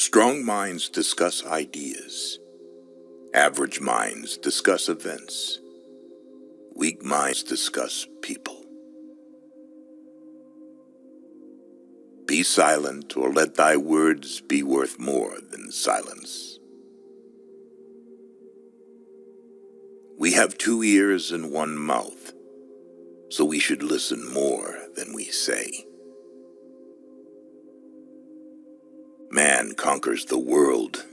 Strong minds discuss ideas. Average minds discuss events. Weak minds discuss people. Be silent, or let thy words be worth more than silence. We have 2 ears and 1 mouth, so we should listen more than we say. Man conquers the world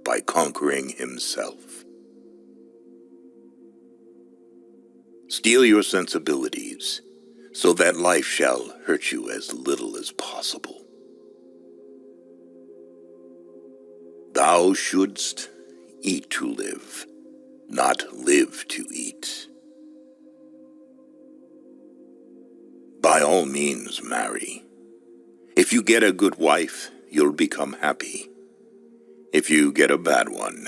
by conquering himself. Steel your sensibilities, so that life shall hurt you as little as possible. Thou shouldst eat to live, not live to eat. By all means, marry. If you get a good wife, you'll become happy. If you get a bad one,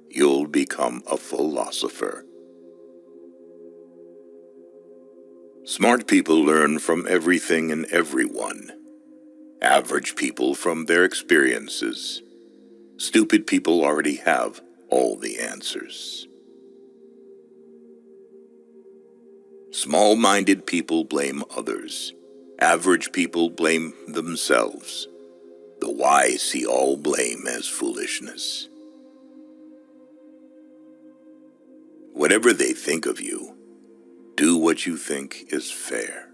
you'll become a philosopher. Smart people learn from everything and everyone. Average people from their experiences. Stupid people already have all the answers. Small-minded people blame others. Average people blame themselves. The wise see all blame as foolishness. Whatever they think of you, do what you think is fair.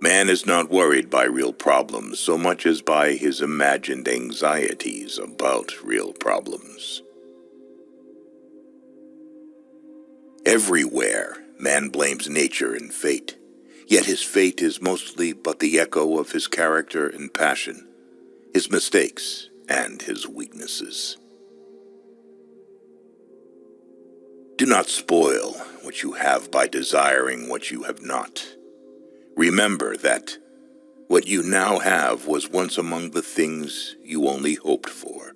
Man is not worried by real problems so much as by his imagined anxieties about real problems. Everywhere, man blames nature and fate, yet his fate is mostly but the echo of his character and passion, his mistakes and his weaknesses. Do not spoil what you have by desiring what you have not. Remember that what you now have was once among the things you only hoped for.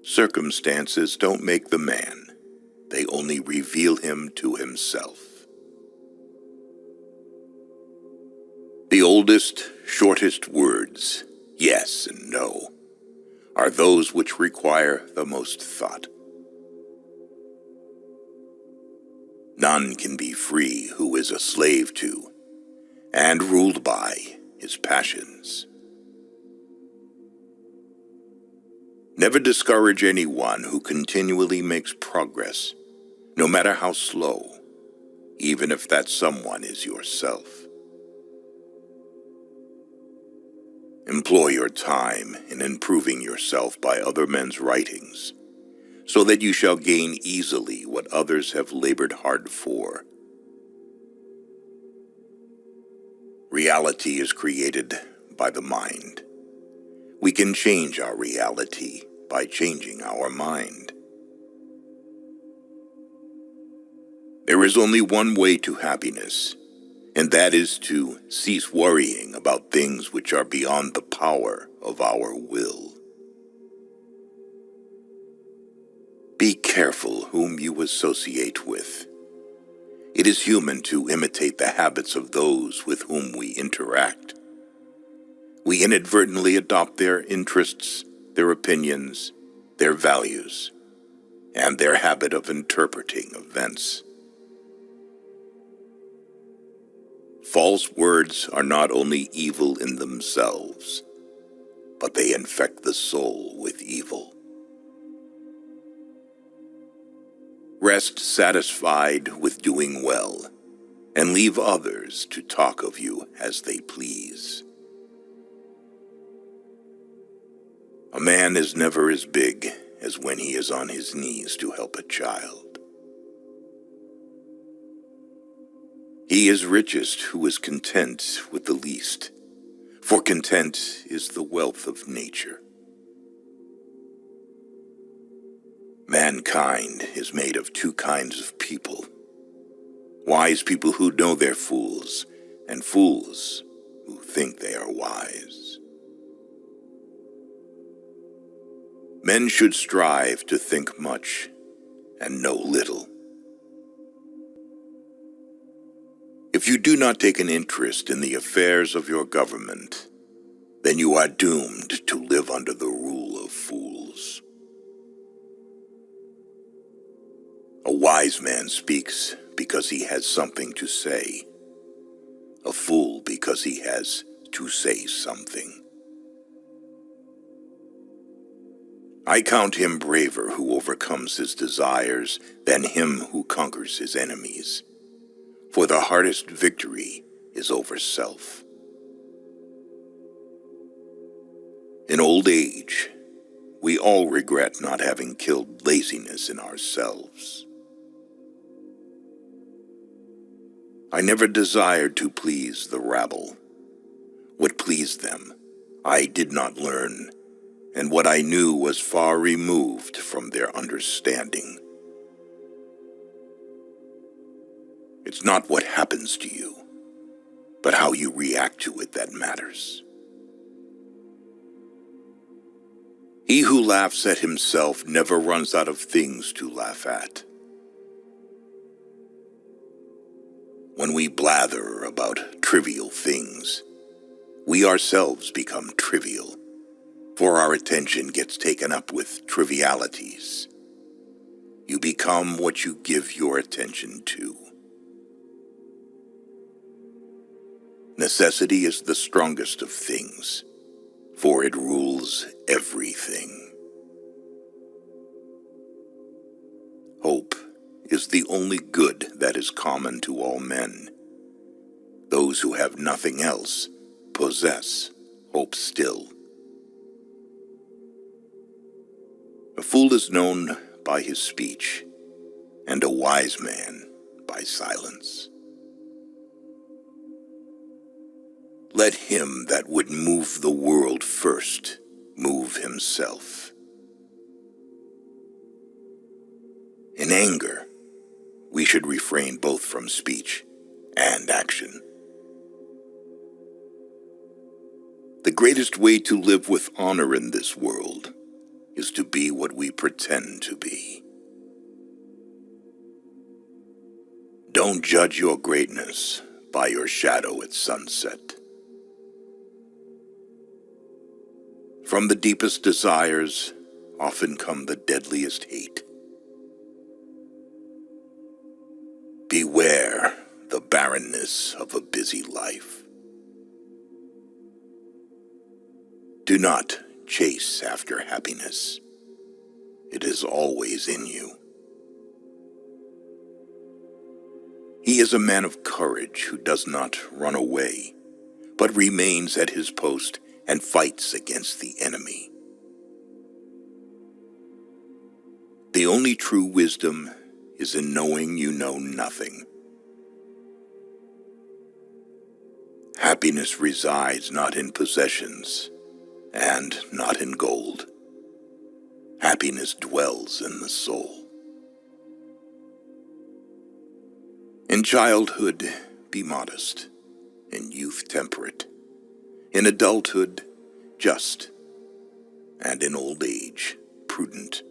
Circumstances don't make the man. They only reveal him to himself. The oldest, shortest words, yes and no, are those which require the most thought. None can be free who is a slave to, and ruled by, his passions. Never discourage anyone who continually makes progress, no matter how slow, even if that someone is yourself. Employ your time in improving yourself by other men's writings, so that you shall gain easily what others have labored hard for. Reality is created by the mind. We can change our reality by changing our mind. There is only one way to happiness, and that is to cease worrying about things which are beyond the power of our will. Be careful whom you associate with. It is human to imitate the habits of those with whom we interact. We inadvertently adopt their interests, their opinions, their values, and their habit of interpreting events. False words are not only evil in themselves, but they infect the soul with evil. Rest satisfied with doing well, and leave others to talk of you as they please. A man is never as big as when he is on his knees to help a child. He is richest who is content with the least, for content is the wealth of nature. Mankind is made of 2 kinds of people: wise people who know they're fools, and fools who think they are wise. Men should strive to think much and know little. If you do not take an interest in the affairs of your government, then you are doomed to live under the rule of fools. A wise man speaks because he has something to say. A fool because he has to say something. I count him braver who overcomes his desires than him who conquers his enemies. For the hardest victory is over self. In old age, we all regret not having killed laziness in ourselves. I never desired to please the rabble. What pleased them, I did not learn, and what I knew was far removed from their understanding. It's not what happens to you, but how you react to it that matters. He who laughs at himself never runs out of things to laugh at. When we blather about trivial things, we ourselves become trivial, for our attention gets taken up with trivialities. You become what you give your attention to. Necessity is the strongest of things, for it rules everything. Hope is the only good that is common to all men. Those who have nothing else possess hope still. A fool is known by his speech, and a wise man by silence. Let him that would move the world first move himself. In anger, we should refrain both from speech and action. The greatest way to live with honor in this world is to be what we pretend to be. Don't judge your greatness by your shadow at sunset. From the deepest desires often come the deadliest hate. Beware the barrenness of a busy life. Do not chase after happiness. It is always in you. He is a man of courage who does not run away, but remains at his post and fights against the enemy. The only true wisdom is in knowing you know nothing. Happiness resides not in possessions and not in gold. Happiness dwells in the soul. In childhood, be modest. In youth, temperate. In adulthood, just. And in old age, prudent.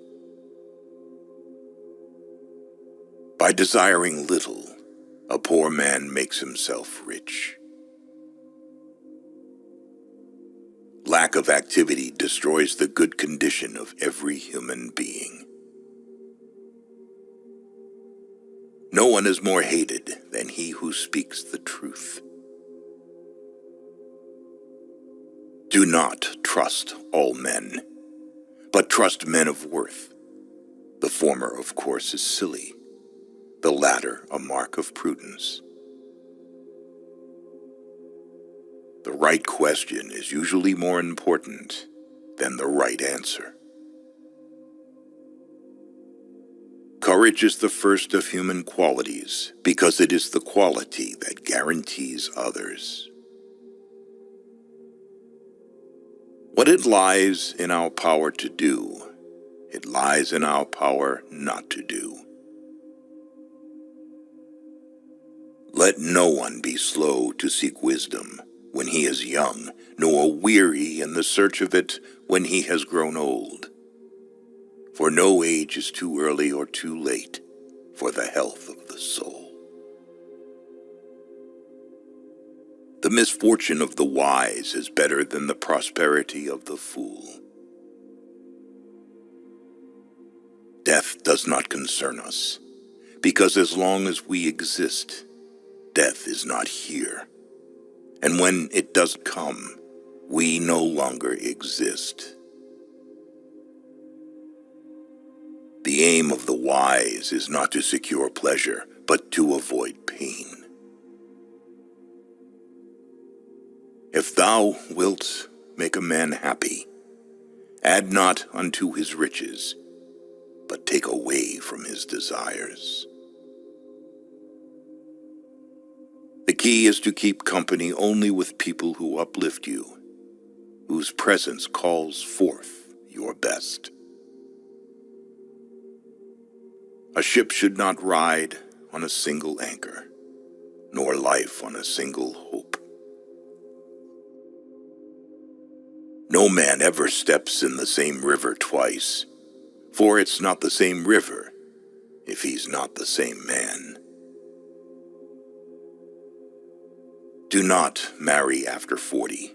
By desiring little, a poor man makes himself rich. Lack of activity destroys the good condition of every human being. No one is more hated than he who speaks the truth. Do not trust all men, but trust men of worth. The former, of course, is silly, the latter a mark of prudence. The right question is usually more important than the right answer. Courage is the first of human qualities because it is the quality that guarantees others. What it lies in our power to do, it lies in our power not to do. Let no one be slow to seek wisdom when he is young, nor weary in the search of it when he has grown old. For no age is too early or too late for the health of the soul. The misfortune of the wise is better than the prosperity of the fool. Death does not concern us, because as long as we exist, death is not here. And when it does come, we no longer exist. The aim of the wise is not to secure pleasure, but to avoid pain. If thou wilt make a man happy, add not unto his riches, but take away from his desires. The key is to keep company only with people who uplift you, whose presence calls forth your best. A ship should not ride on a single anchor, nor life on a single hope. No man ever steps in the same river twice, for it's not the same river if he's not the same man. Do not marry after 40,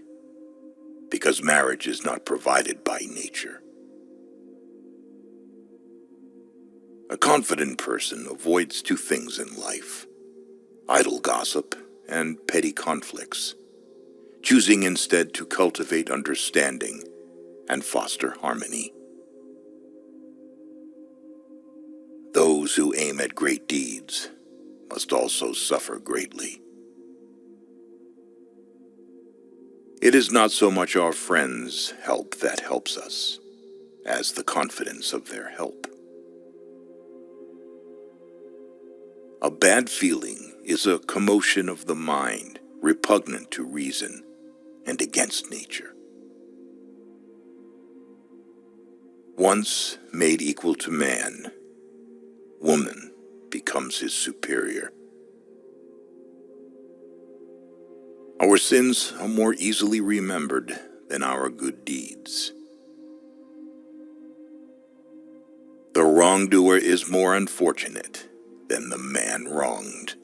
because marriage is not provided by nature. A confident person avoids two things in life: idle gossip and petty conflicts, choosing instead to cultivate understanding and foster harmony. Those who aim at great deeds must also suffer greatly. It is not so much our friends' help that helps us, as the confidence of their help. A bad feeling is a commotion of the mind, repugnant to reason and against nature. Once made equal to man, woman becomes his superior. Our sins are more easily remembered than our good deeds. The wrongdoer is more unfortunate than the man wronged.